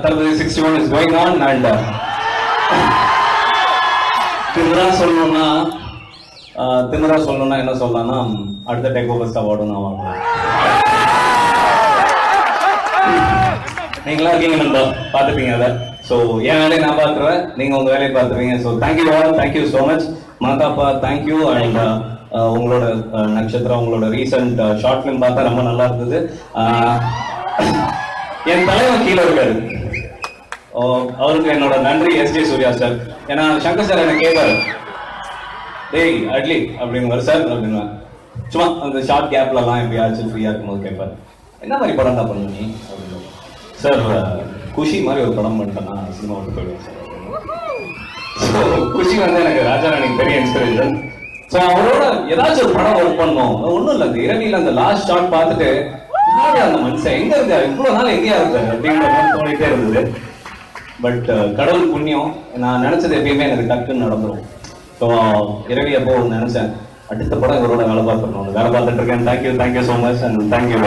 Thalapathy 61 is going on and திமிரா சொல்லணும்னா என்ன சொல்லலாம்னா அடுத்த டேக் ஓவர் அவார்டும் நான் வாங்குவேன். நீங்களா இருக்கீங்க நண்பா, பார்த்துப்பீங்க அதை. ஸோ என் வேலையை நான் பார்த்துருவேன், நீங்கள் உங்கள் வேலையை பார்த்துருவீங்க. So thank you all, thank you so much. மாதாப்பா தேங்க்யூ. அண்ட் உங்களோட நட்சத்திரம், உங்களோட ரீசெண்ட் ஷார்ட் ஃபிலிம் பார்த்தா ரொம்ப நல்லா இருந்தது. என் தலைவன் கீழே இருக்காரு, அவருக்கு என்னோட நன்றி. எஸ்ஜே சூர்யா சார். ஏன்னா சங்கர் சார் என்ன கேட்பாரு, டேய் அட்லி அப்படிங்குவார் சார் அப்படின்னா, சும்மா அந்த ஷார்ட் கேப்லலாம் எப்படியாச்சும் ஃப்ரீயாக இருக்கும்போது கேட்பாரு, என்ன மாதிரி படம் தான் பண்ணு நீ அப்படின்னு. சார் குஷி மாதிரி ஒரு படம் பண்ணிட்டேன்னா சினிமா விட்டு போயிடுவேன் சார். ஸோ குஷி வந்து எனக்கு ராஜாராணிக்கு பெரிய இன்ஸ்பிரேஷன். ஸோ அவரோட ஏதாச்சும் ஒரு படம் ஒர்க் பண்ணோம். ஒன்றும் இல்லை, அந்த இரவியில் அந்த லாஸ்ட் ஷாட் பார்த்துட்டு அந்த மனுஷன் எங்க இருந்தாரு, இவ்வளோ நாள் எங்கேயா இருந்தாரு அப்படின்ற மாதிரி தோணிட்டே இருந்தது. பட் கடவுள் புண்ணியம், நான் நினைச்சது எப்பயுமே எனக்கு டக்குன்னு நடந்துடும். ஸோ இரவி அப்போ நினைச்சேன் அடுத்த படம் இவரோட வேலை பார்த்துருக்கணும், வேலை பார்த்துட்டு இருக்கேன். Thank you so much and thank you.